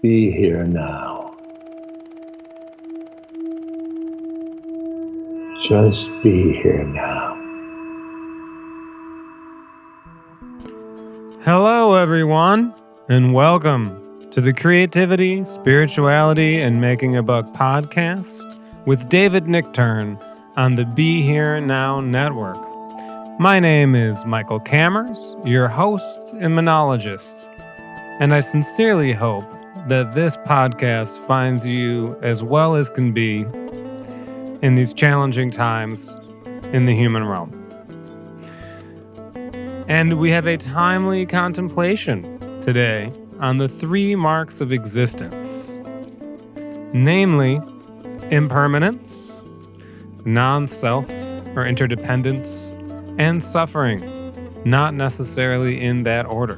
be here now. Just be here now. Hello, everyone, and welcome to the Creativity, Spirituality, and Making a Buck podcast with David Nichtern on the Be Here Now Network. My name is Michael Kammers, your host and monologist, and I sincerely hope that this podcast finds you as well as can be in these challenging times in the human realm. And we have a timely contemplation today on the three marks of existence, namely impermanence, non-self or interdependence, and suffering, not necessarily in that order.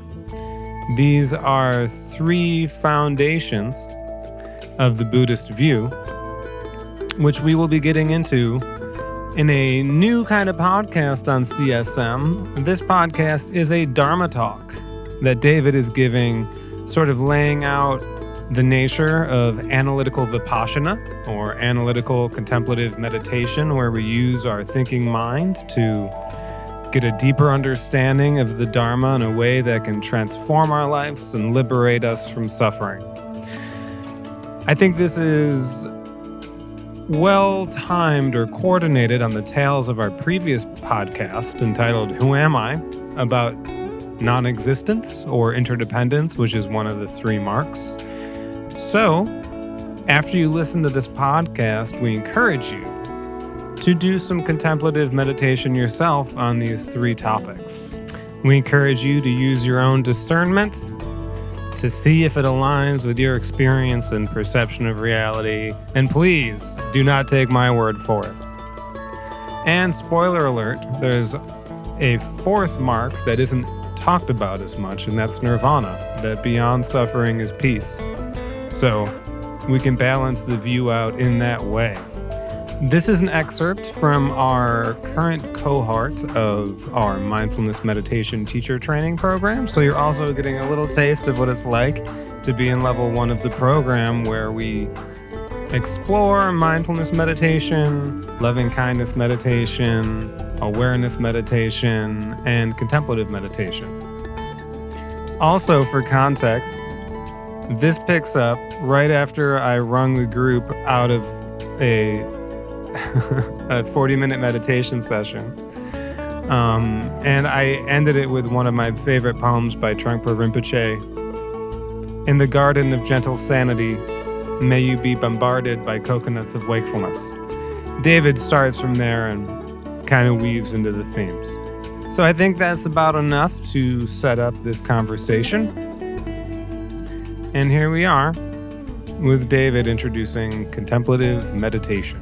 These are three foundations of the Buddhist view, which we will be getting into in a new kind of podcast on CSM. This podcast is a Dharma Talk that David is giving, sort of laying out the nature of analytical vipassana, or analytical contemplative meditation, where we use our thinking mind to get a deeper understanding of the Dharma in a way that can transform our lives and liberate us from suffering. I think this is well-timed or coordinated on the tails of our previous podcast entitled Who Am I? About non-existence or interdependence, which is one of the three marks. So, after you listen to this podcast, we encourage you to do some contemplative meditation yourself on these three topics. We encourage you to use your own discernment to see if it aligns with your experience and perception of reality. And please do not take my word for it. And spoiler alert, there's a fourth mark that isn't talked about as much, and that's nirvana, that beyond suffering is peace. So we can balance the view out in that way. This is an excerpt from our current cohort of our mindfulness meditation teacher training program. So you're also getting a little taste of what it's like to be in level 1 of the program, where we explore mindfulness meditation, loving kindness meditation, awareness meditation, and contemplative meditation. Also, for context, this picks up right after I wrung the group out of a 40-minute meditation session. And I ended it with one of my favorite poems by Trungpa Rinpoche. In the garden of gentle sanity, may you be bombarded by coconuts of wakefulness. David starts from there and kind of weaves into the themes. So I think that's about enough to set up this conversation. And here we are with David introducing contemplative meditation.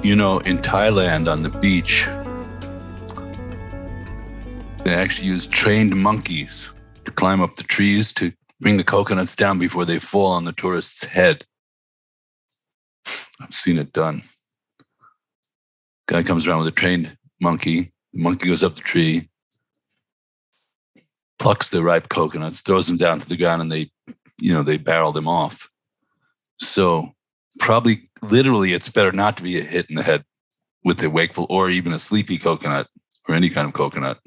You know, in Thailand on the beach, they actually use trained monkeys to climb up the trees to bring the coconuts down before they fall on the tourist's head. I've seen it done. Guy comes around with a trained monkey. The monkey goes up the tree, plucks the ripe coconuts, throws them down to the ground, and they barrel them off. So probably literally it's better not to be hit in the head with a wakeful or even a sleepy coconut or any kind of coconut.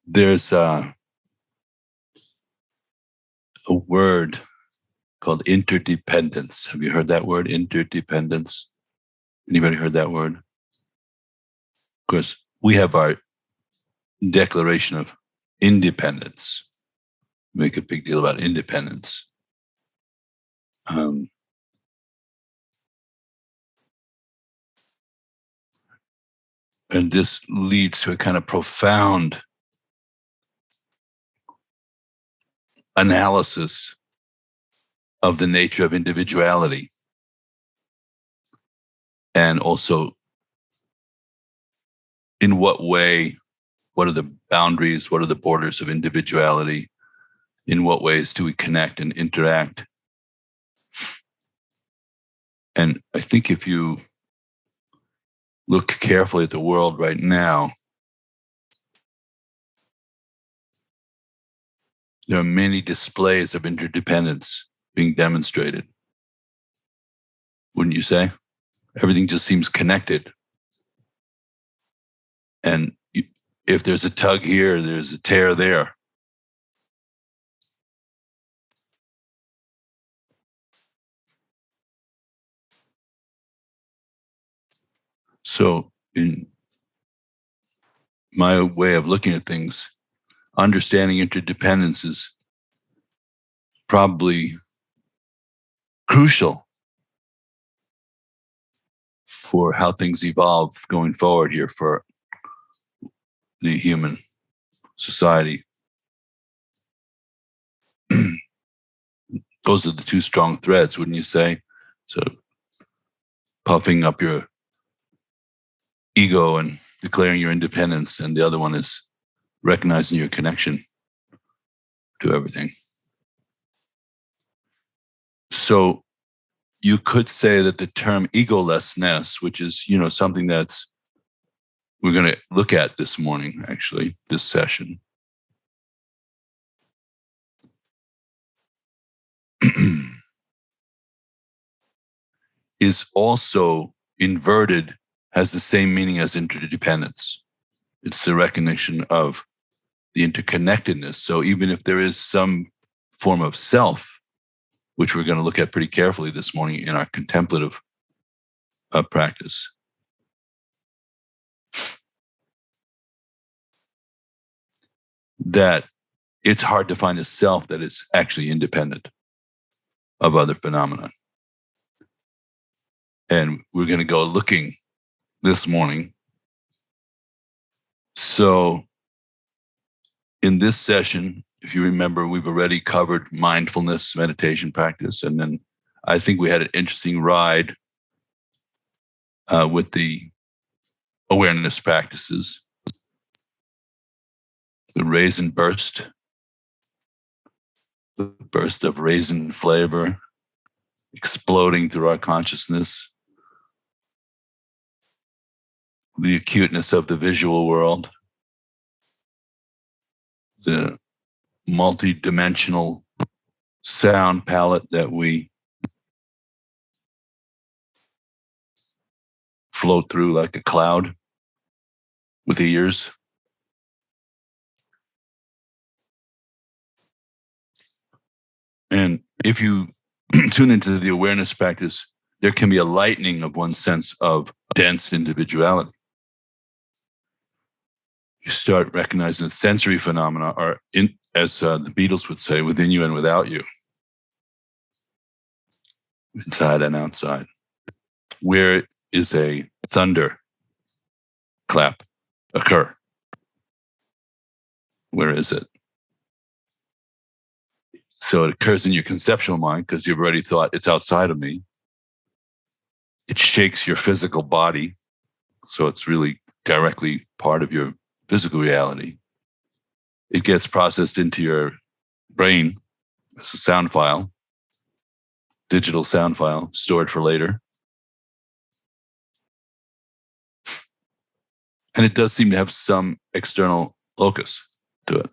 There's a word called interdependence. Have you heard that word, interdependence? Anybody heard that word? Of course, we have our Declaration of Independence. Make a big deal about independence. And this leads to a kind of profound analysis of the nature of individuality, and also in what way, what are the boundaries, what are the borders of individuality, in what ways do we connect and interact. And I think if you look carefully at the world right now, there are many displays of interdependence being demonstrated. Wouldn't you say? Everything just seems connected. And if there's a tug here, there's a tear there. So in my way of looking at things, understanding interdependence is probably crucial for how things evolve going forward here for the human society. Those are the two strong threads, wouldn't you say? So puffing up your ego and declaring your independence, and the other one is recognizing your connection to everything. So you could say that the term egolessness, which is, something that's we're going to look at this morning, actually, this session, is also inverted, has the same meaning as interdependence. It's the recognition of the interconnectedness. So even if there is some form of self, which we're going to look at pretty carefully this morning in our contemplative practice, that it's hard to find a self that is actually independent of other phenomena. And we're going to go looking this morning. So in this session, if you remember, we've already covered mindfulness, meditation practice, and then I think we had an interesting ride with the awareness practices, the raisin burst, the burst of raisin flavor exploding through our consciousness, the acuteness of the visual world, the multi-dimensional sound palette that we float through like a cloud with ears. And if you tune into the awareness practice, there can be a lightening of one's sense of dense individuality. You start recognizing that sensory phenomena are, as the Beatles would say, within you and without you, inside and outside. Where is a thunder clap occur? Where is it? So it occurs in your conceptual mind because you've already thought it's outside of me. It shakes your physical body, so it's really directly part of your physical reality. It gets processed into your brain as a sound file, digital sound file, stored for later. And it does seem to have some external locus to it.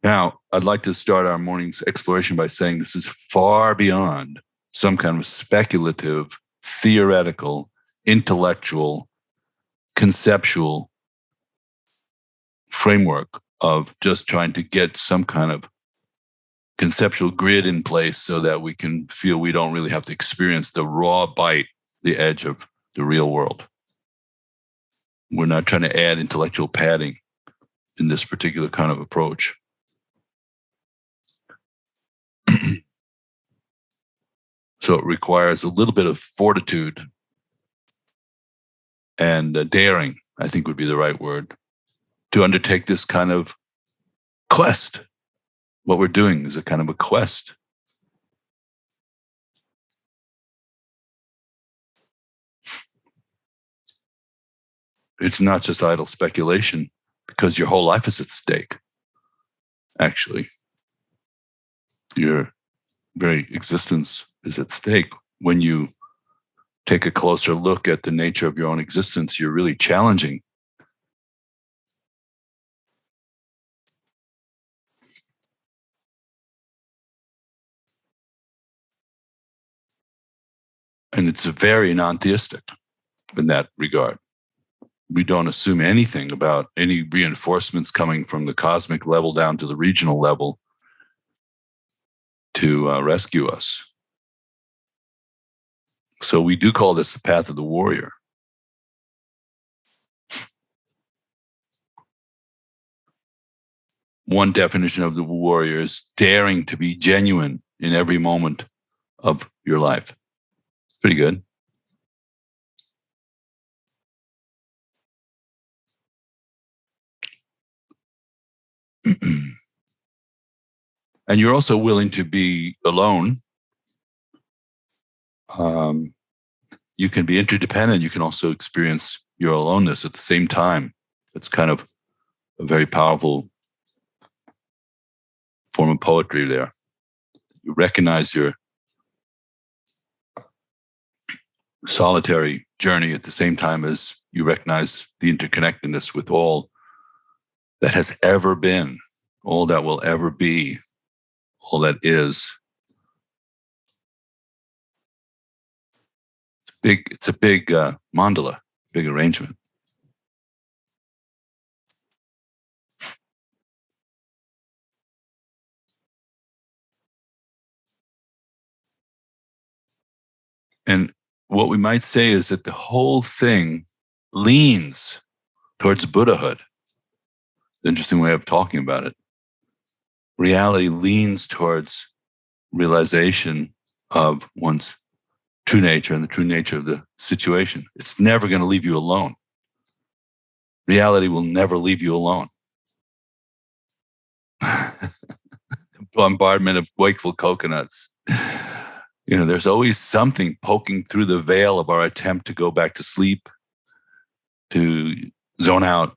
Now, I'd like to start our morning's exploration by saying this is far beyond some kind of speculative, theoretical, intellectual, conceptual framework of just trying to get some kind of conceptual grid in place so that we can feel we don't really have to experience the raw bite, the edge of the real world. We're not trying to add intellectual padding in this particular kind of approach. So it requires a little bit of fortitude and daring, I think would be the right word, to undertake this kind of quest. What we're doing is a kind of a quest. It's not just idle speculation, because your whole life is at stake, actually. Your very existence is at stake. When you take a closer look at the nature of your own existence, you're really challenging. And it's very non-theistic in that regard. We don't assume anything about any reinforcements coming from the cosmic level down to the regional level to rescue us. So we do call this the path of the warrior. One definition of the warrior is daring to be genuine in every moment of your life. Pretty good. And you're also willing to be alone. You can be interdependent. You can also experience your aloneness at the same time. It's kind of a very powerful form of poetry there. You recognize your solitary journey at the same time as you recognize the interconnectedness with all that has ever been, all that will ever be, all that is. It's a big mandala, big arrangement. And what we might say is that the whole thing leans towards Buddhahood. Interesting way of talking about it. Reality leans towards realization of one's true nature and the true nature of the situation. It's never going to leave you alone. Reality will never leave you alone. Bombardment of wakeful coconuts. There's always something poking through the veil of our attempt to go back to sleep, to zone out,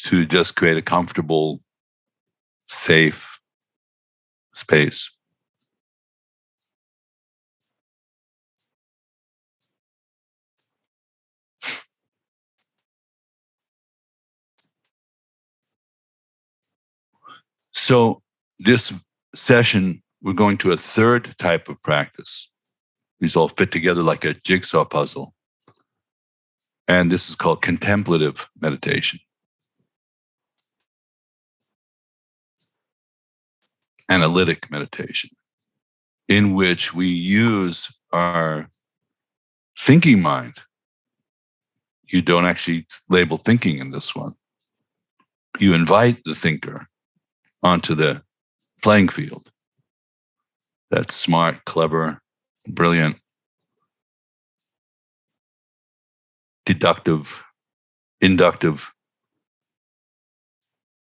to just create a comfortable, safe space. So this session, we're going to a third type of practice. These all fit together like a jigsaw puzzle. And this is called contemplative meditation. Analytic meditation, in which we use our thinking mind. You don't actually label thinking in this one. You invite the thinker onto the playing field. That's smart, clever, brilliant, deductive, inductive,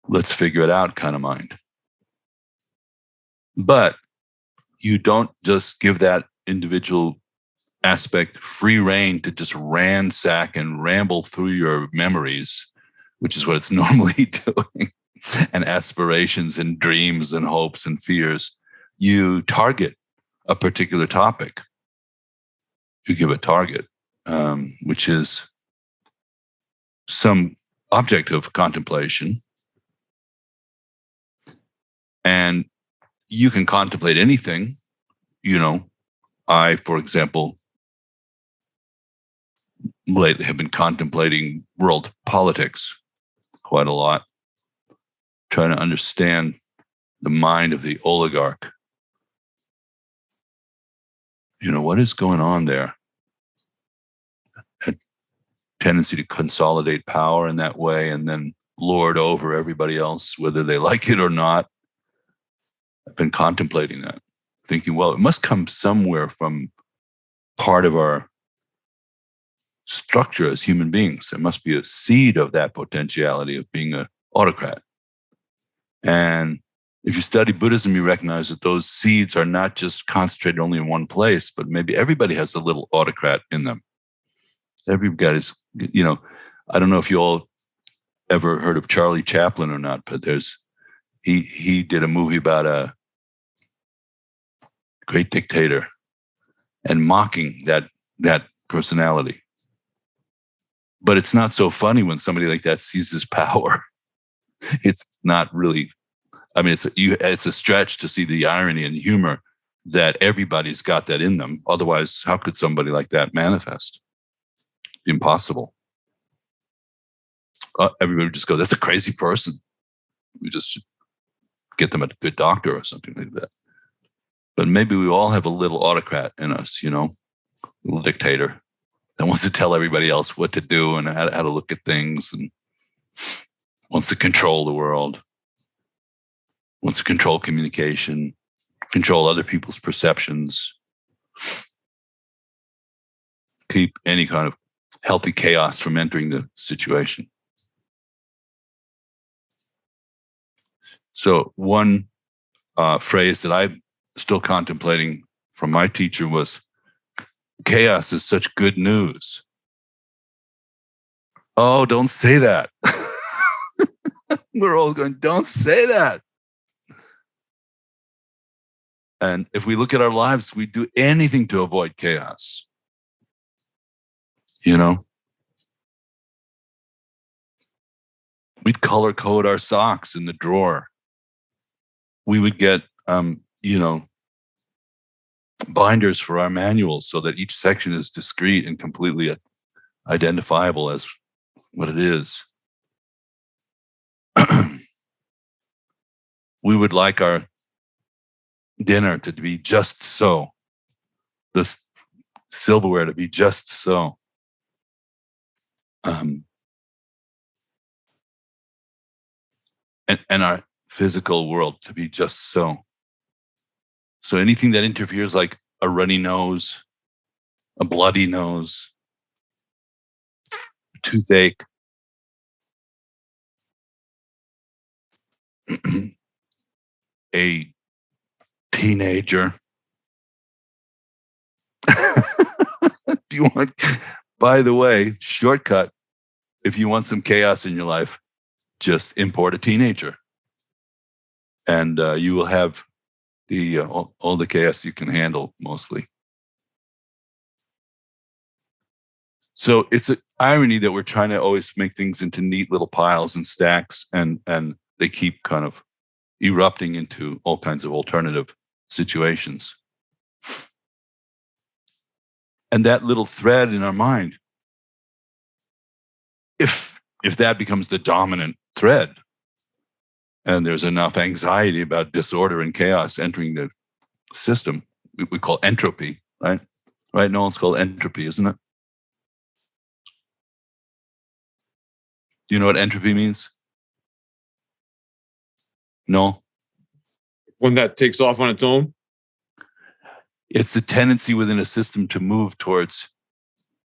let's figure it out kind of mind. But you don't just give that individual aspect free rein to just ransack and ramble through your memories, which is what it's normally doing, and aspirations and dreams and hopes and fears. You target a particular topic. You give a target, which is some object of contemplation. And you can contemplate anything. I, for example, lately have been contemplating world politics quite a lot, trying to understand the mind of the oligarch. What is going on there? A tendency to consolidate power in that way and then lord over everybody else, whether they like it or not. I've been contemplating that, thinking, well, it must come somewhere from part of our structure as human beings. There must be a seed of that potentiality of being an autocrat. And if you study Buddhism, you recognize that those seeds are not just concentrated only in one place, but maybe everybody has a little autocrat in them. Everybody's, I don't know if you all ever heard of Charlie Chaplin or not, but he did a movie about great dictator, and mocking that personality. But it's not so funny when somebody like that seizes power. It's not really, I mean, it's a stretch to see the irony and humor that everybody's got that in them. Otherwise, how could somebody like that manifest? Impossible. Everybody would just go, that's a crazy person. We just get them a good doctor or something like that. But maybe we all have a little autocrat in us, a little dictator that wants to tell everybody else what to do and how to look at things, and wants to control the world, wants to control communication, control other people's perceptions, keep any kind of healthy chaos from entering the situation. So one phrase that I'm still contemplating from my teacher was, chaos is such good news. Oh, don't say that. We're all going, don't say that. And if we look at our lives, we do anything to avoid chaos. We'd color code our socks in the drawer. We would get, binders for our manuals so that each section is discrete and completely identifiable as what it is. We would like our dinner to be just so, the silverware to be just so. And our physical world to be just so. So anything that interferes, like a runny nose, a bloody nose, a toothache, a teenager. Do you want, by the way, shortcut, if you want some chaos in your life, just import a teenager. And you will have all the chaos you can handle, mostly. So it's an irony that we're trying to always make things into neat little piles and stacks, and they keep kind of erupting into all kinds of alternative situations. And that little thread in our mind, if that becomes the dominant thread, and there's enough anxiety about disorder and chaos entering the system, we call entropy, right? Right now it's called entropy, isn't it? Do you know what entropy means? No? When that takes off on its own? It's the tendency within a system to move towards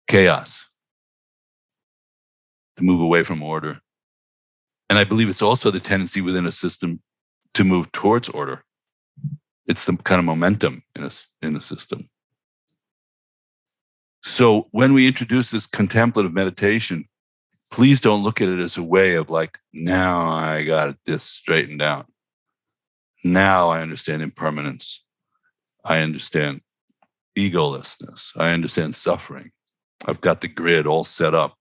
chaos, to move away from order. And I believe it's also the tendency within a system to move towards order. It's the kind of momentum in a system. So when we introduce this contemplative meditation, please don't look at it as a way of like, now I got this straightened out. Now I understand impermanence. I understand egolessness. I understand suffering. I've got the grid all set up.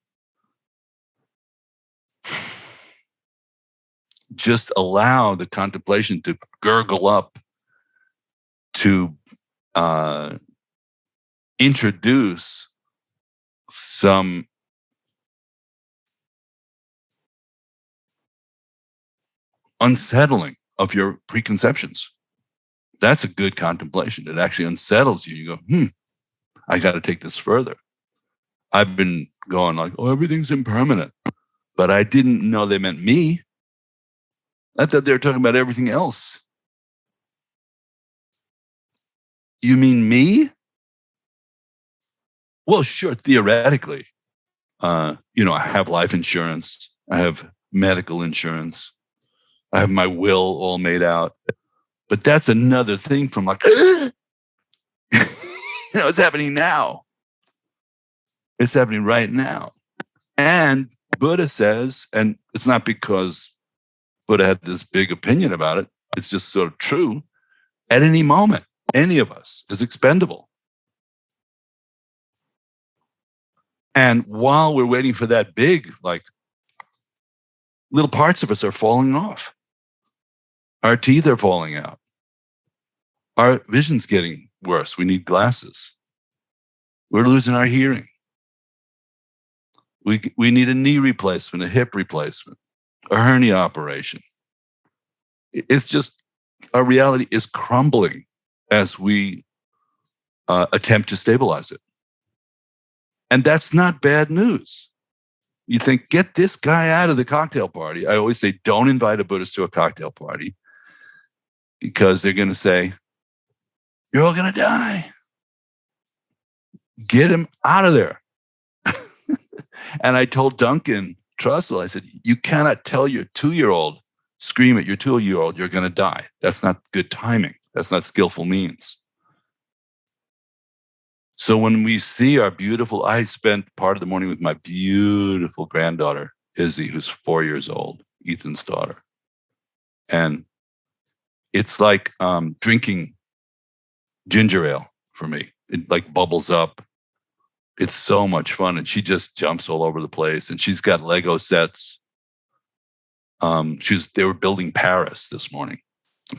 Just allow the contemplation to gurgle up, to introduce some unsettling of your preconceptions. That's a good contemplation. It actually unsettles you. You go, I got to take this further. I've been going like, oh, everything's impermanent. But I didn't know they meant me. I thought they were talking about everything else. You mean me? Well, sure, theoretically. I have life insurance. I have medical insurance. I have my will all made out. But that's another thing from like, it's happening now. It's happening right now. And Buddha says, and it's not because Buddha had this big opinion about it, it's just sort of true, at any moment, any of us is expendable. And while we're waiting for that big, like, little parts of us are falling off. Our teeth are falling out. Our vision's getting worse. We need glasses. We're losing our hearing. We need a knee replacement, a hip replacement, a hernia operation. It's just, our reality is crumbling as we attempt to stabilize it. And that's not bad news. You think, get this guy out of the cocktail party. I always say, don't invite a Buddhist to a cocktail party, because they're going to say, you're all going to die. Get him out of there. And I told Duncan Trussell, I said, you cannot tell your 2-year-old, scream at your 2-year-old, you're going to die. That's not good timing. That's not skillful means. So when we see our beautiful, I spent part of the morning with my beautiful granddaughter, Izzy, who's 4 years old, Ethan's daughter. And it's like drinking ginger ale for me. It like bubbles up. It's so much fun. And she just jumps all over the place. And she's got Lego sets. They were building Paris this morning,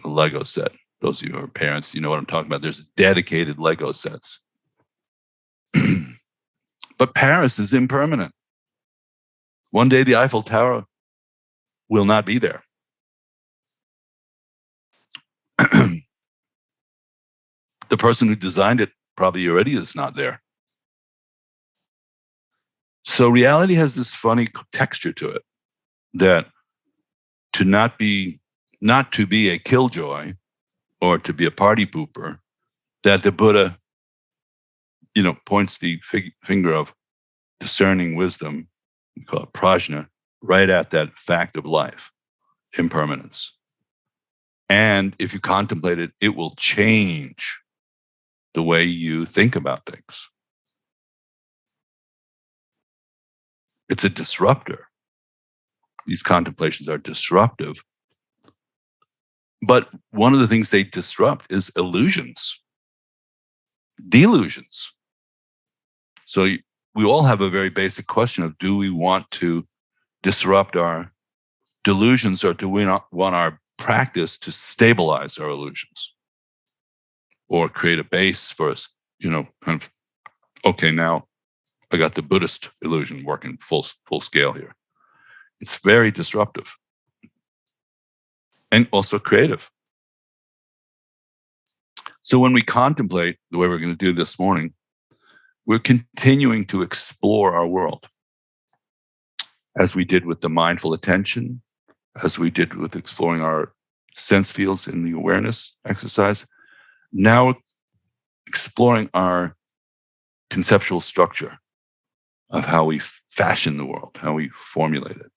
a Lego set. Those of you who are parents, you know what I'm talking about. There's dedicated Lego sets. But Paris is impermanent. One day the Eiffel Tower will not be there. The person who designed it probably already is not there. So reality has this funny texture to it, that not to be a killjoy or to be a party pooper, that the Buddha, points the finger of discerning wisdom, we call it prajna, right at that fact of life, impermanence. And if you contemplate it, it will change the way you think about things. It's a disruptor. These contemplations are disruptive. But one of the things they disrupt is illusions, delusions. So we all have a very basic question of, do we want to disrupt our delusions, or do we not want our practice to stabilize our illusions or create a base for us, kind of, okay, now I got the Buddhist illusion working full scale here. It's very disruptive and also creative. So when we contemplate the way we're going to do this morning, we're continuing to explore our world, as we did with the mindful attention, as we did with exploring our sense fields in the awareness exercise. Now we're exploring our conceptual structure of how we fashion the world, how we formulate it,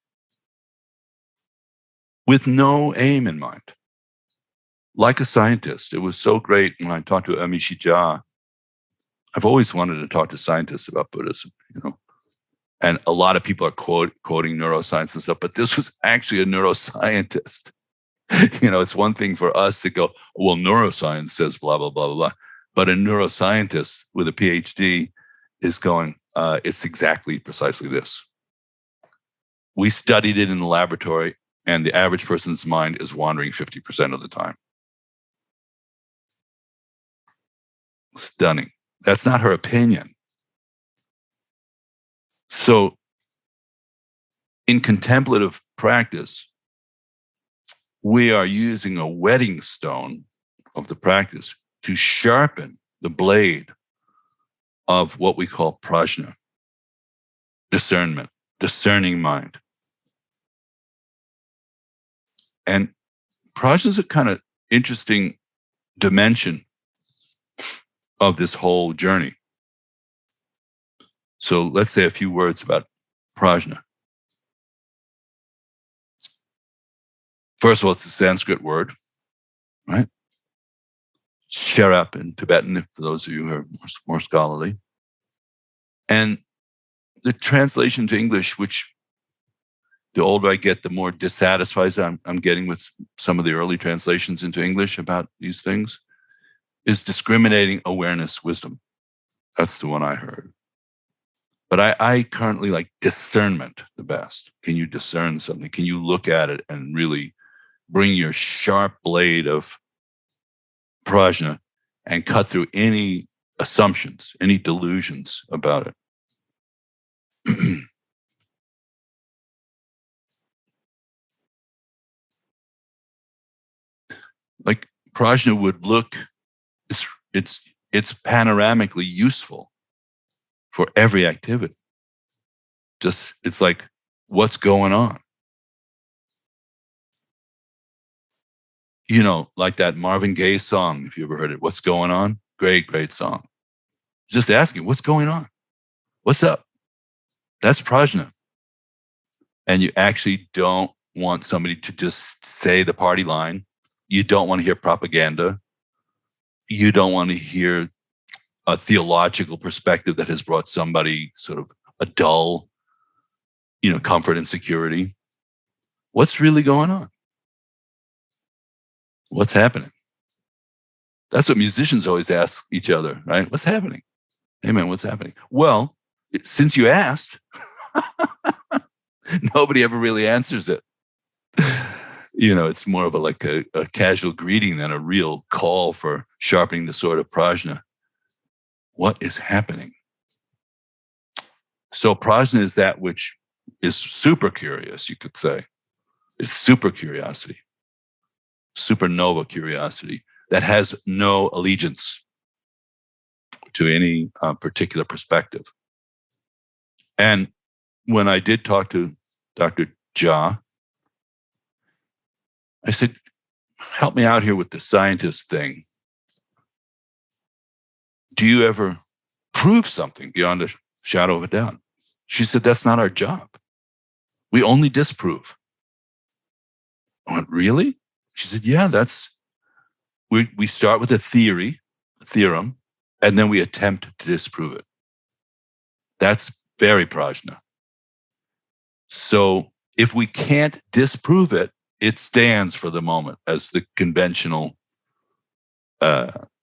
with no aim in mind. Like a scientist, it was so great when I talked to Amishi Jha. I've always wanted to talk to scientists about Buddhism, and a lot of people are quoting neuroscience and stuff, but this was actually a neuroscientist. It's one thing for us to go, well, neuroscience says blah, blah, blah, blah, blah. But a neuroscientist with a PhD is going, it's precisely this. We studied it in the laboratory, and the average person's mind is wandering 50% of the time. Stunning. That's not her opinion. So in contemplative practice, we are using a whetting stone of the practice to sharpen the blade of what we call prajna, discernment, discerning mind. And prajna is a kind of interesting dimension of this whole journey. So let's say a few words about prajna. First of all, it's a Sanskrit word, right? Sherap in Tibetan, for those of you who are more scholarly. And the translation to English, which the older I get, the more dissatisfied I'm getting with some of the early translations into English about these things, is discriminating awareness wisdom. That's the one I heard. But I currently like discernment the best. Can you discern something? Can you look at it and really bring your sharp blade of prajna and cut through any assumptions, any delusions about it? Like prajna would look, it's panoramically useful for every activity. Just, it's like, what's going on? You know, like that Marvin Gaye song, if you ever heard it, What's Going On? Great, great song. Just asking, what's going on? What's up? That's prajna. And you actually don't want somebody to just say the party line. You don't want to hear propaganda. You don't want to hear a theological perspective that has brought somebody sort of a dull, comfort and security. What's really going on? What's happening? That's what musicians always ask each other, right? What's happening? Hey man, what's happening? Well, since you asked, nobody ever really answers it. It's more of a casual greeting than a real call for sharpening the sword of prajna. What is happening? So prajna is that which is super curious, you could say. It's super curiosity, supernova curiosity that has no allegiance to any particular perspective. And when I did talk to Dr. Jha, I said, help me out here with the scientist thing. Do you ever prove something beyond a shadow of a doubt? She said, that's not our job. We only disprove. I went, really? She said, yeah, we start with a theorem, and then we attempt to disprove it. That's very prajna. So if we can't disprove it, it stands for the moment as the conventional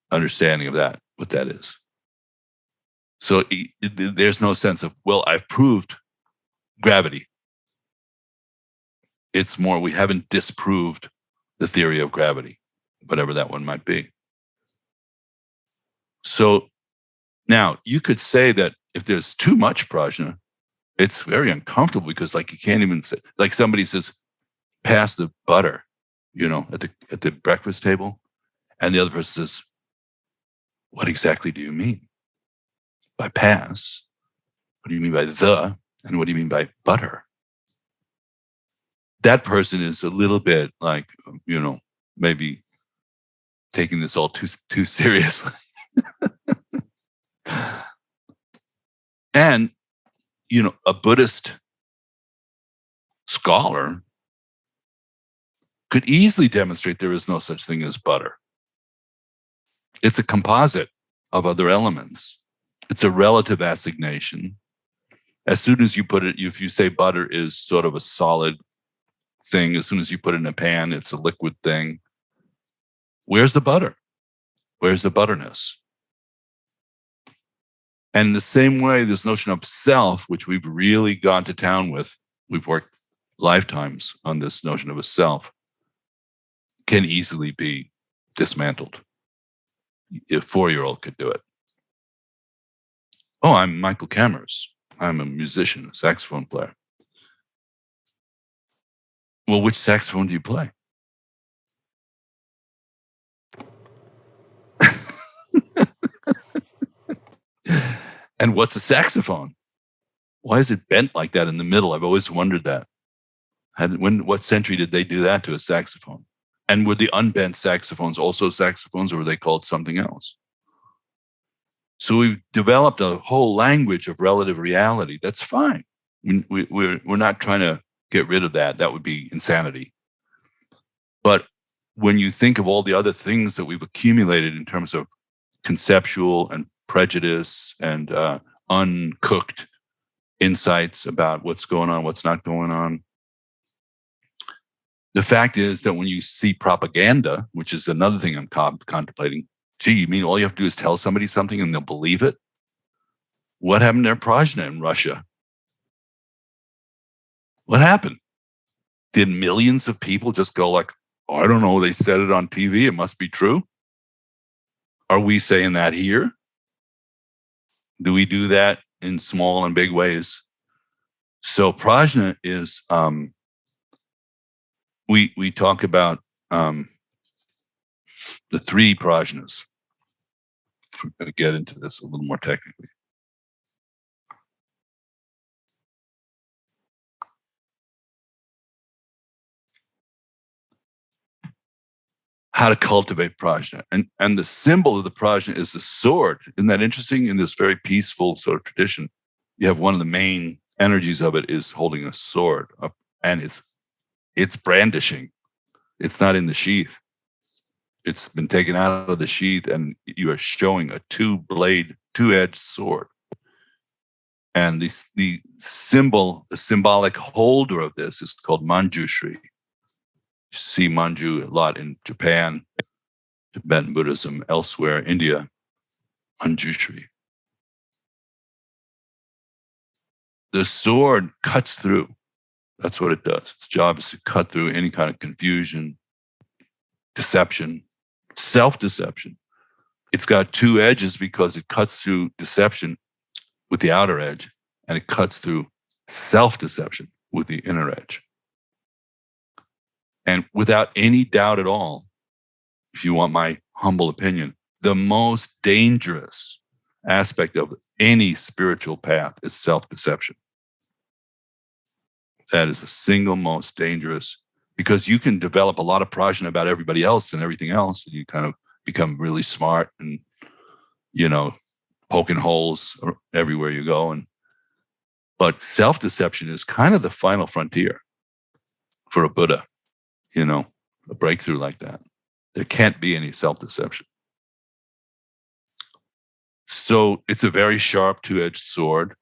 understanding of that, what that is. So there's no sense of, well, I've proved gravity. It's more, we haven't disproved the theory of gravity, whatever that one might be. So now you could say that if there's too much prajna, it's very uncomfortable because you can't even say, somebody says, pass the butter, at the breakfast table. And the other person says, what exactly do you mean by pass? What do you mean by the? And what do you mean by butter? That person is a little bit maybe taking this all too seriously. And, a Buddhist scholar could easily demonstrate there is no such thing as butter. It's a composite of other elements. It's a relative assignation. As soon as you put it, if you say butter is sort of a solid thing, as soon as you put it in a pan, it's a liquid thing. Where's the butter? Where's the butterness? And in the same way, this notion of self, which we've really gone to town with, we've worked lifetimes on this notion of a self, can easily be dismantled. A 4-year-old could do it. Oh, I'm Michael Kammers. I'm a musician, a saxophone player. Well, which saxophone do you play? And what's a saxophone? Why is it bent like that in the middle? I've always wondered that. What century did they do that to a saxophone? And were the unbent saxophones also saxophones, or were they called something else? So we've developed a whole language of relative reality. That's fine. We're not trying to get rid of that. That would be insanity. But when you think of all the other things that we've accumulated in terms of conceptual and prejudice and uncooked insights about what's going on, what's not going on, the fact is that when you see propaganda, which is another thing I'm contemplating, Gee, you mean all you have to do is tell somebody something and they'll believe it? What happened to their Prajna in Russia? What happened? Did millions of people just go like, oh, I don't know, they said it on TV, it must be true? Are we saying that here? Do we do that in small and big ways? So Prajna is, we talk about the three Prajnas. We're going to get into this a little more technically. How to cultivate Prajna. And the symbol of the Prajna is the sword. Isn't that interesting? In this very peaceful sort of tradition, you have one of the main energies of it is holding a sword up, and it's brandishing. It's not in the sheath. It's been taken out of the sheath, and you are showing a two-edged sword. And the symbolic holder of this is called Manjushri. You see Manju a lot in Japan, Tibetan Buddhism, elsewhere, India, Manjushri. The sword cuts through. That's what it does. Its job is to cut through any kind of confusion, deception, self-deception. It's got two edges because it cuts through deception with the outer edge, and it cuts through self-deception with the inner edge. And without any doubt at all, if you want my humble opinion, the most dangerous aspect of any spiritual path is self-deception. That is the single most dangerous, because you can develop a lot of prajna about everybody else and everything else, and you kind of become really smart and, poking holes everywhere you go. But self-deception is kind of the final frontier for a Buddha. A breakthrough like that. There can't be any self-deception. So it's a very sharp two-edged sword.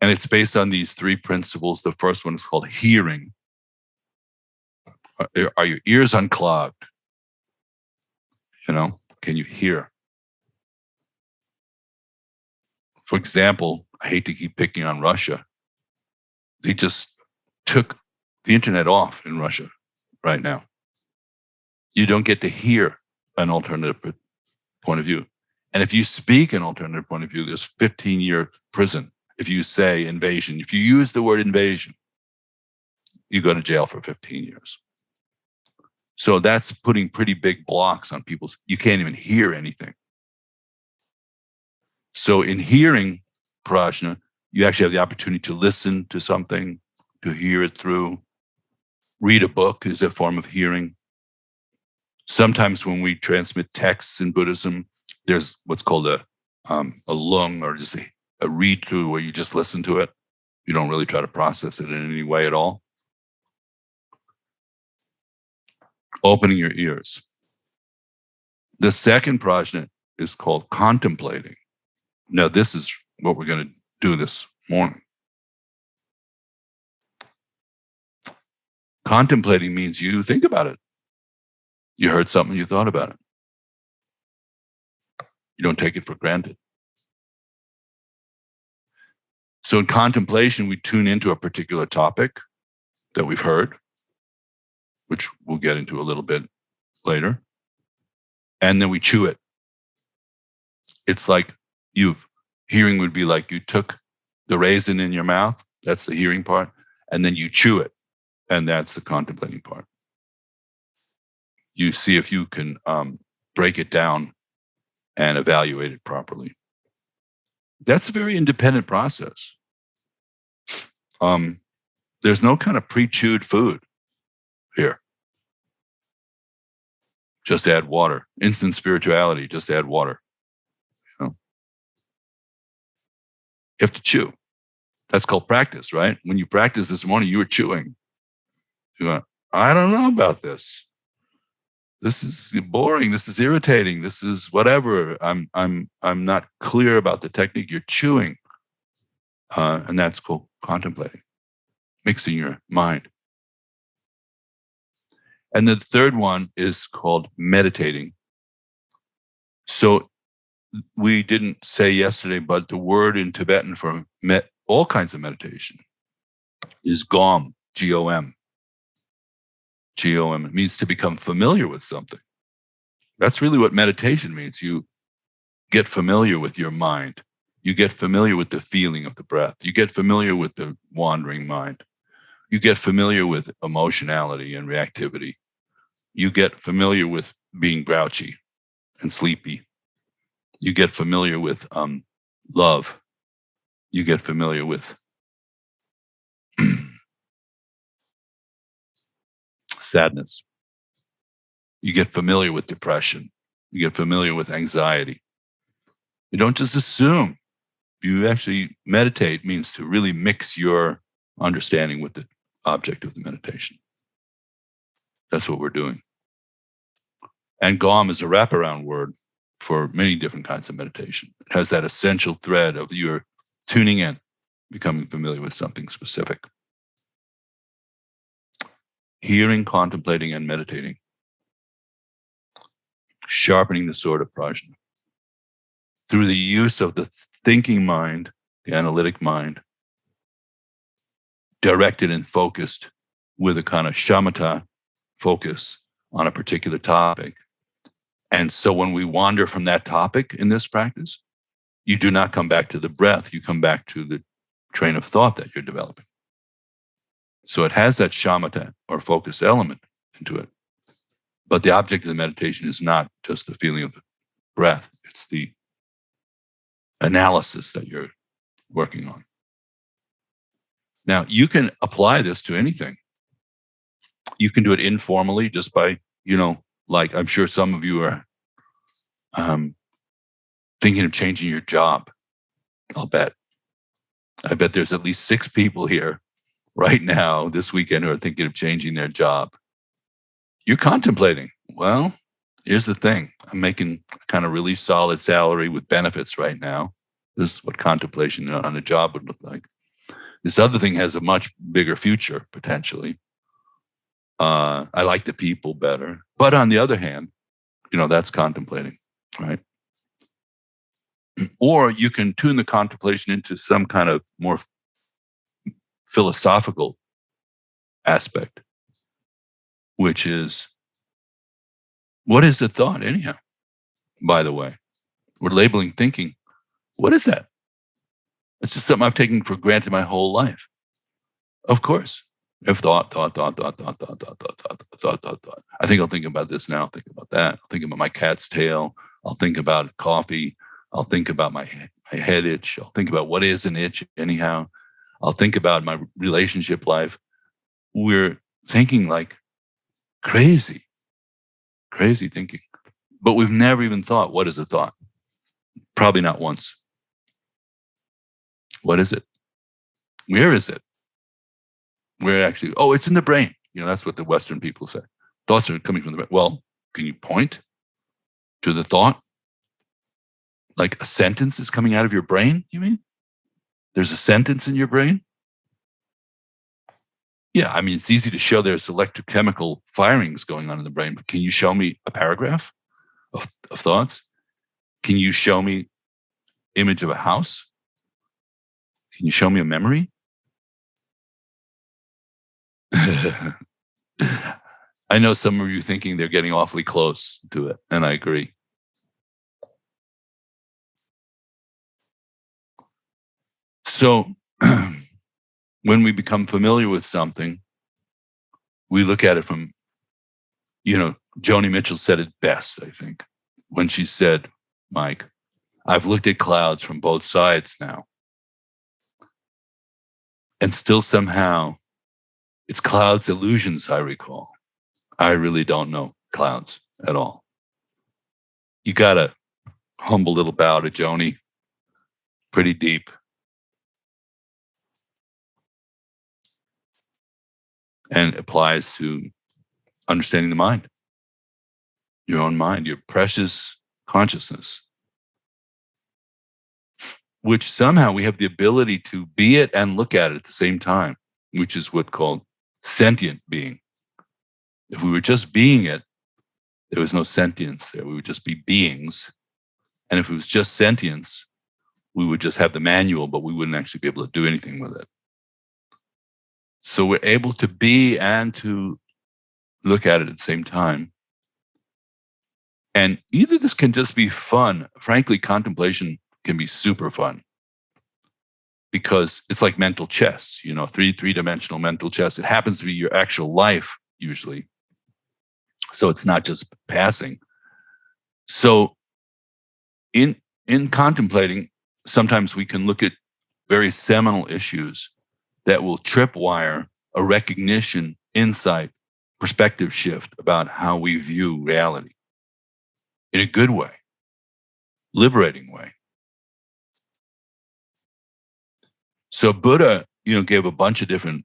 And it's based on these three principles. The first one is called hearing. Are your ears unclogged? Can you hear? For example, I hate to keep picking on Russia. They just took the internet off in Russia right now. You don't get to hear an alternative point of view. And if you speak an alternative point of view, there's 15-year prison. If you say invasion, if you use the word invasion, you go to jail for 15 years. So that's putting pretty big blocks on people's, you can't even hear anything. So in hearing prajna, you actually have the opportunity to listen to something, to hear it through. Read a book is a form of hearing. Sometimes when we transmit texts in Buddhism, there's what's called a lung, or just a read through, where you just listen to it. You don't really try to process it in any way at all. Opening your ears. The second prajna is called contemplating. Now, this is what we're going to do this morning. Contemplating means you think about it. You heard something, you thought about it. You don't take it for granted. So in contemplation, we tune into a particular topic that we've heard, which we'll get into a little bit later. And then we chew it. It's like hearing would be like you took the raisin in your mouth, that's the hearing part, and then you chew it, and that's the contemplating part. You see if you can break it down and evaluate it properly. That's a very independent process. There's no kind of pre-chewed food here. Just add water. Instant spirituality, just add water. You have to chew. That's called practice, right? When you practice this morning, you were chewing. You went, I don't know about this. This is boring. This is irritating. This is whatever. I'm not clear about the technique. You're chewing, and that's called contemplating, mixing your mind. And the third one is called meditating. So we didn't say yesterday, but the word in Tibetan for all kinds of meditation is gom, G-O-M. G-O-M. It means to become familiar with something. That's really what meditation means. You get familiar with your mind. You get familiar with the feeling of the breath. You get familiar with the wandering mind. You get familiar with emotionality and reactivity. You get familiar with being grouchy and sleepy. You get familiar with love. You get familiar with sadness. You get familiar with depression. You get familiar with anxiety. You don't just assume. You actually meditate means to really mix your understanding with the object of the meditation. That's what we're doing. And Gom is a wraparound word for many different kinds of meditation. It has that essential thread of your tuning in, becoming familiar with something specific. Hearing, contemplating, and meditating. Sharpening the sword of Prajna. Through the use of the thinking mind, the analytic mind, directed and focused with a kind of shamatha focus on a particular topic. And so when we wander from that topic in this practice, you do not come back to the breath, you come back to the train of thought that you're developing. So it has that shamatha or focus element into it. But the object of the meditation is not just the feeling of the breath, it's the analysis that you're working on. Now, you can apply this to anything. You can do it informally just by, like I'm sure some of you are thinking of changing your job. I bet there's at least 6 people here right now this weekend who are thinking of changing their job. You're contemplating. Well, here's the thing. I'm making a kind of really solid salary with benefits right now. This is what contemplation on a job would look like. This other thing has a much bigger future, potentially. I like the people better. But on the other hand, that's contemplating, right? Or you can tune the contemplation into some kind of more philosophical aspect, which is, what is the thought anyhow? By the way, we're labeling thinking. What is that? It's just something I've taken for granted my whole life. Of course. If thought. I think I'll think about this now. I'll think about that. I'll think about my cat's tail. I'll think about coffee. I'll think about my head itch. I'll think about what is an itch anyhow. I'll think about my relationship life. We're thinking like crazy thinking. But we've never even thought, what is a thought? Probably not once. What is it? Where is it? Where actually, it's in the brain. That's what the Western people say. Thoughts are coming from the brain. Well, can you point to the thought? Like a sentence is coming out of your brain, you mean? There's a sentence in your brain? Yeah, I mean, it's easy to show there's electrochemical firings going on in the brain, but can you show me a paragraph of thoughts? Can you show me image of a house? Can you show me a memory? I know some of you thinking they're getting awfully close to it, and I agree. So when we become familiar with something, we look at it from, Joni Mitchell said it best, I think, when she said, Mike, I've looked at clouds from both sides now. And still somehow, it's clouds illusions, I recall. I really don't know clouds at all. You got a humble little bow to Joni, pretty deep. And applies to understanding the mind, your own mind, your precious consciousness, which somehow we have the ability to be it and look at it at the same time, which is what's called sentient being. If we were just being it, there was no sentience there. We would just be beings And if it was just sentience, we would just have the manual, but we wouldn't actually be able to do anything with it. So we're able to be and to look at it at the same time. And either this can just be fun. Frankly, contemplation can be super fun because it's like mental chess, three-dimensional mental chess. It happens to be your actual life usually. So it's not just passing. So in contemplating, sometimes we can look at very seminal issues that will tripwire a recognition, insight, perspective shift about how we view reality in a good way, liberating way. So Buddha, gave a bunch of different,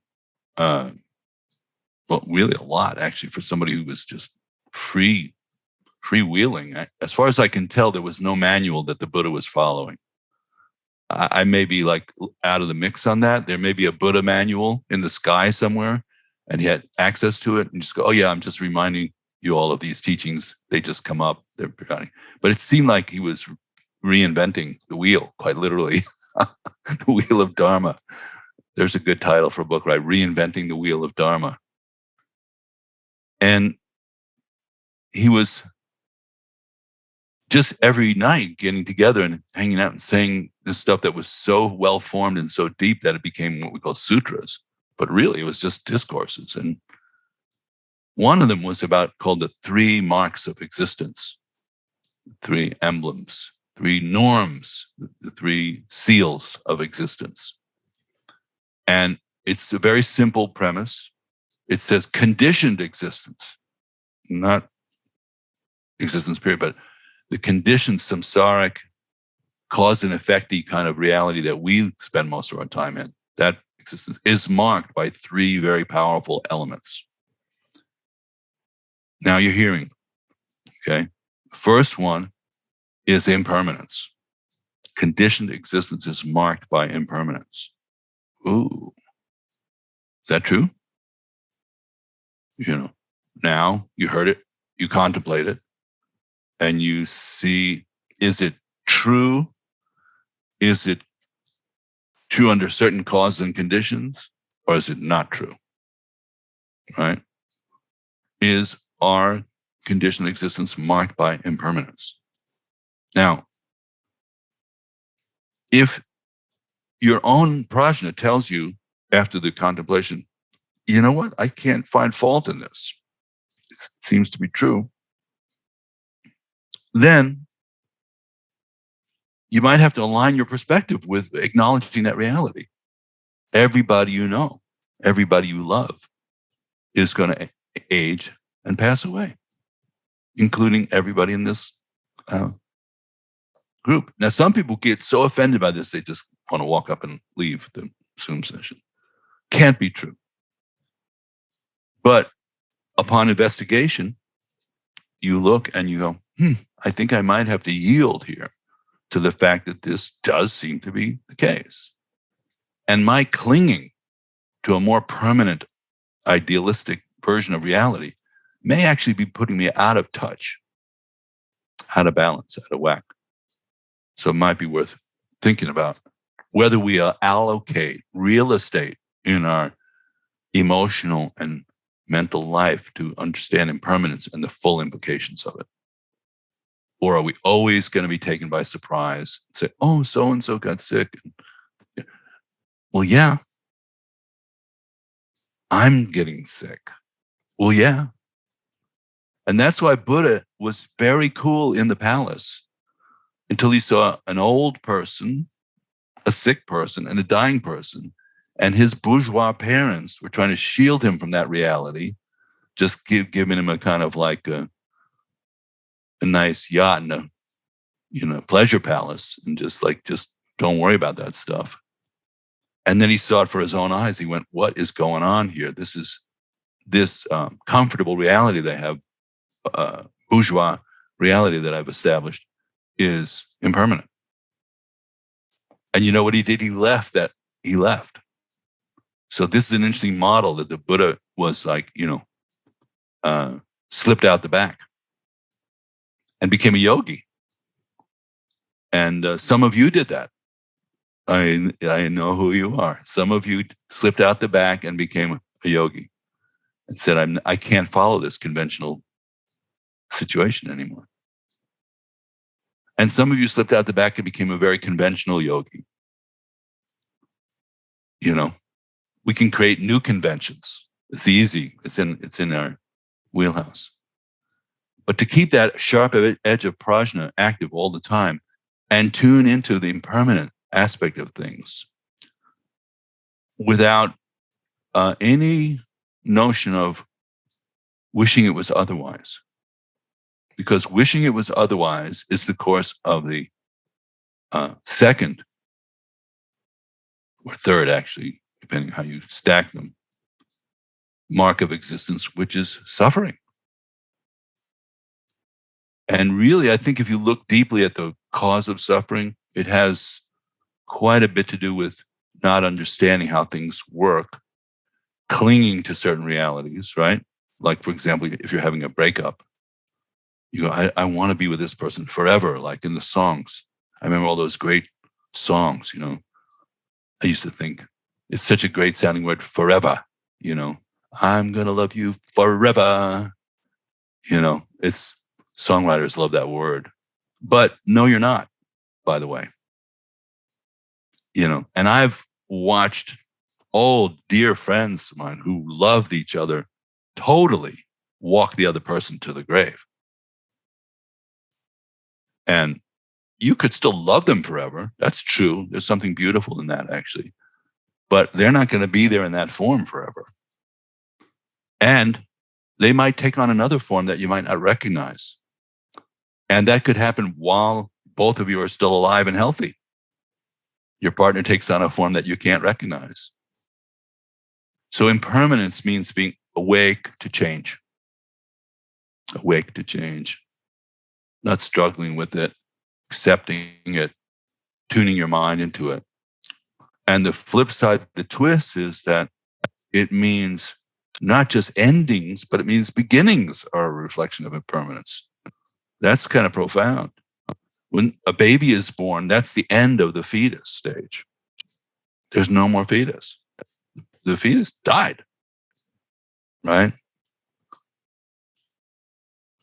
really a lot actually for somebody who was just freewheeling. As far as I can tell, there was no manual that the Buddha was following. I may be like out of the mix on that. There may be a Buddha manual in the sky somewhere and he had access to it and just go, oh yeah, I'm just reminding you all of these teachings. They just come up. They're forgotten. But it seemed like he was reinventing the wheel, quite literally. The Wheel of Dharma. There's a good title for a book, right? Reinventing the Wheel of Dharma. And he was just every night getting together and hanging out and saying this stuff that was so well formed and so deep that it became what we call sutras. But really, it was just discourses. And one of them was called the 3 marks of existence, 3 emblems, 3 norms, the 3 seals of existence. And it's a very simple premise. It says conditioned existence, not existence period, but the conditioned samsaric cause and effecty kind of reality that we spend most of our time in, that existence is marked by 3 very powerful elements. Now you're hearing, okay? First one is impermanence. Conditioned existence is marked by impermanence. Ooh, is that true? Now you heard it, you contemplate it, and you see, is it true? Is it true under certain causes and conditions, or is it not true? Right? Is our conditioned existence marked by impermanence? Now, if your own prajna tells you after the contemplation, you know what? I can't find fault in this. It seems to be true. Then you might have to align your perspective with acknowledging that reality. Everybody you know, everybody you love is going to age and pass away, including everybody in this group. Now, some people get so offended by this, they just want to walk up and leave the Zoom session. Can't be true. But upon investigation, you look and you go, I think I might have to yield here to the fact that this does seem to be the case. And my clinging to a more permanent, idealistic version of reality may actually be putting me out of touch, out of balance, out of whack. So it might be worth thinking about whether we allocate real estate in our emotional and mental life to understand impermanence and the full implications of it. Or are we always going to be taken by surprise and say, oh, so-and-so got sick? Well, yeah. I'm getting sick. Well, yeah. And that's why Buddha was very cool in the palace until he saw an old person, a sick person, and a dying person. And his bourgeois parents were trying to shield him from that reality, just giving him a kind of like a nice yacht and a pleasure palace, and just don't worry about that stuff. And then he saw it for his own eyes. He went, what is going on here? This comfortable reality they have, bourgeois reality that I've established, is impermanent. And you know what he did? He left. So this is an interesting model that the Buddha was slipped out the back and became a yogi. And some of you did that. I know who you are. Some of you slipped out the back and became a yogi and said, I can't follow this conventional situation anymore. And some of you slipped out the back and became a very conventional yogi. You know, we can create new conventions. It's easy. It's in our wheelhouse. But to keep that sharp edge of prajna active all the time and tune into the impermanent aspect of things without any notion of wishing it was otherwise. Because wishing it was otherwise is the course of the second or third, actually, depending on how you stack them, mark of existence, which is suffering. And really, I think if you look deeply at the cause of suffering, it has quite a bit to do with not understanding how things work, clinging to certain realities, right? Like, for example, if you're having a breakup, you go, I want to be with this person forever, like in the songs. I remember all those great songs, you know. I used to think it's such a great sounding word, forever, you know. I'm going to love you forever. You know, it's songwriters love that word. But no, you're not, by the way. You know, and I've watched old dear friends of mine who loved each other totally walk the other person to the grave. And you could still love them forever. That's true. There's something beautiful in that, actually. But they're not going to be there in that form forever. And they might take on another form that you might not recognize. And that could happen while both of you are still alive and healthy. Your partner takes on a form that you can't recognize. So impermanence means being awake to change. Awake to change. Not struggling with it, accepting it, tuning your mind into it. And the flip side, the twist, is that it means not just endings, but it means beginnings are a reflection of impermanence. That's kind of profound. When a baby is born, that's the end of the fetus stage. There's no more fetus. The fetus died, right?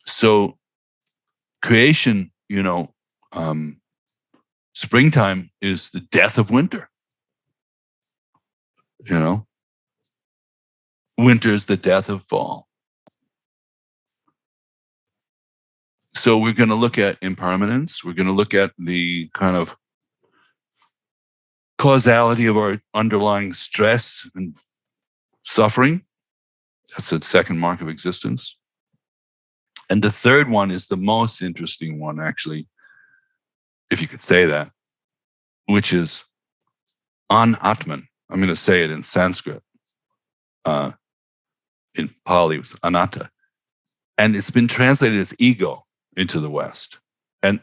So creation, you know, springtime is the death of winter. You know, winter is the death of fall. So we're going to look at impermanence. We're going to look at the kind of causality of our underlying stress and suffering. That's the second mark of existence. And the third one is the most interesting one, actually, if you could say that, which is anatman. I'm going to say it in Sanskrit. In Pali, it was anatta. And it's been translated as ego into the West. And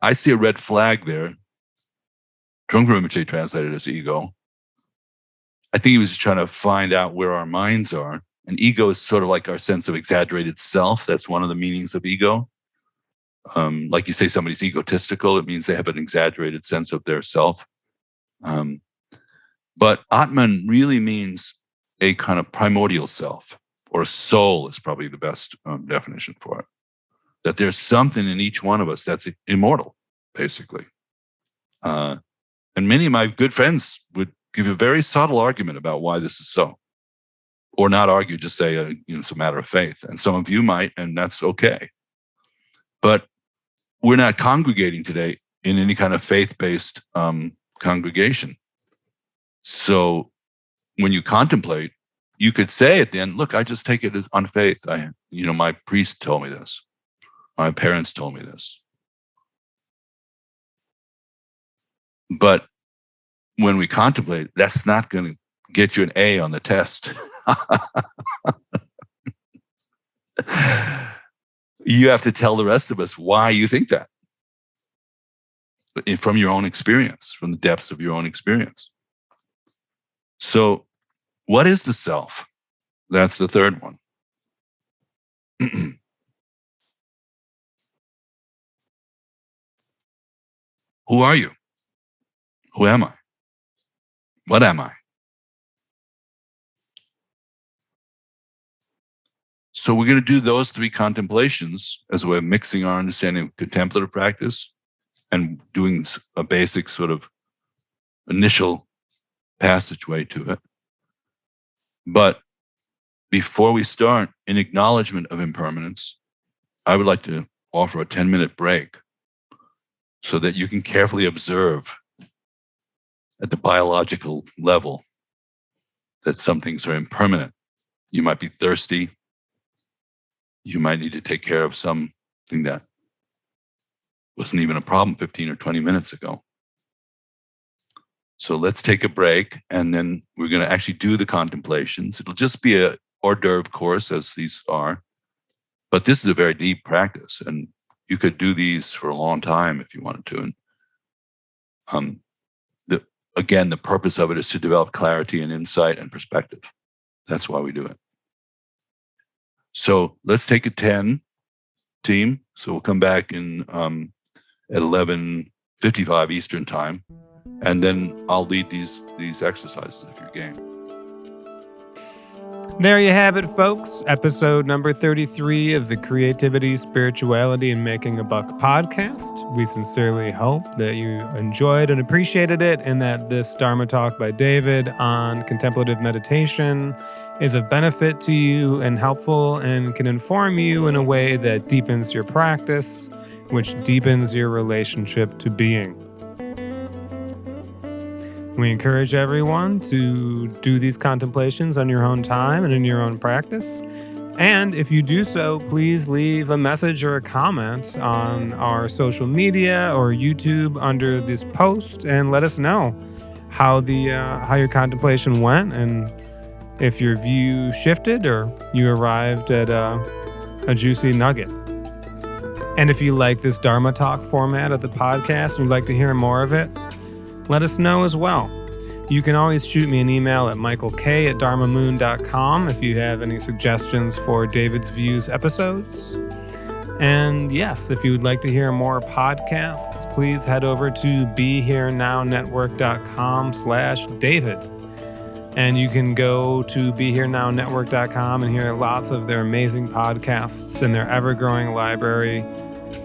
I see a red flag there. Trungpa Rinpoche translated as ego. I think he was trying to find out where our minds are. And ego is sort of like our sense of exaggerated self. That's one of the meanings of ego. Like you say somebody's egotistical, it means they have an exaggerated sense of their self. But Atman really means a kind of primordial self, or soul is probably the best definition for it. That there's something in each one of us that's immortal, basically. And many of my good friends would give a very subtle argument about why this is so. Or not argue, just say, it's a matter of faith. And some of you might, and that's okay. But we're not congregating today in any kind of faith-based congregation. So when you contemplate, you could say at the end, look, I just take it on faith. My priest told me this. My parents told me this. But when we contemplate, that's not going to get you an A on the test. You have to tell the rest of us why you think that. From your own experience, from the depths of your own experience. So, what is the self? That's the third one. Who are you? Who am I? What am I? So we're going to do those three contemplations as a way of mixing our understanding of contemplative practice and doing a basic sort of initial passageway to it. But before we start, in acknowledgement of impermanence, I would like to offer a 10-minute break so that you can carefully observe at the biological level that some things are impermanent. You might be thirsty. You might need to take care of something that wasn't even a problem 15 or 20 minutes ago. So let's take a break, and then we're going to actually do the contemplations. It'll just be a hors d'oeuvre course, as these are, but this is a very deep practice, and you could do these for a long time if you wanted to. And again, the purpose of it is to develop clarity and insight and perspective. That's why we do it. So let's take a 10, team. So we'll come back in at 11:55 Eastern time, and then I'll lead these exercises if you're game. There you have it, folks. Episode number 33 of the Creativity, Spirituality, and Making a Buck podcast. We sincerely hope that you enjoyed and appreciated it, and that this Dharma Talk by David on contemplative meditation is of benefit to you and helpful and can inform you in a way that deepens your practice, which deepens your relationship to being. We encourage everyone to do these contemplations on your own time and in your own practice. And if you do so, please leave a message or a comment on our social media or YouTube under this post and let us know how your contemplation went and if your view shifted or you arrived at a juicy nugget. And if you like this Dharma Talk format of the podcast and you'd like to hear more of it, let us know as well. You can always shoot me an email at michaelk@dharmamoon.com if you have any suggestions for David's Views episodes. And yes, if you would like to hear more podcasts, please head over to BeHereNowNetwork.com/David. And you can go to BeHereNowNetwork.com and hear lots of their amazing podcasts in their ever-growing library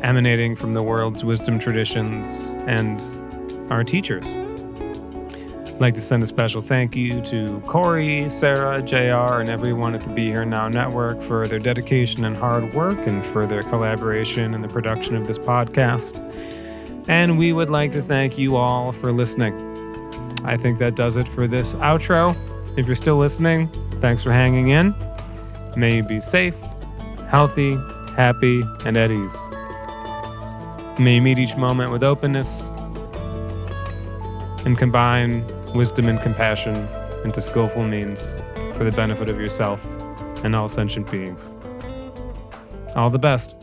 emanating from the world's wisdom traditions and our teachers. I'd like to send a special thank you to Corey, Sarah, JR, and everyone at the Be Here Now Network for their dedication and hard work and for their collaboration in the production of this podcast. And we would like to thank you all for listening. I think that does it for this outro. If you're still listening, thanks for hanging in. May you be safe, healthy, happy, and at ease. May you meet each moment with openness and combine wisdom and compassion into skillful means for the benefit of yourself and all sentient beings. All the best.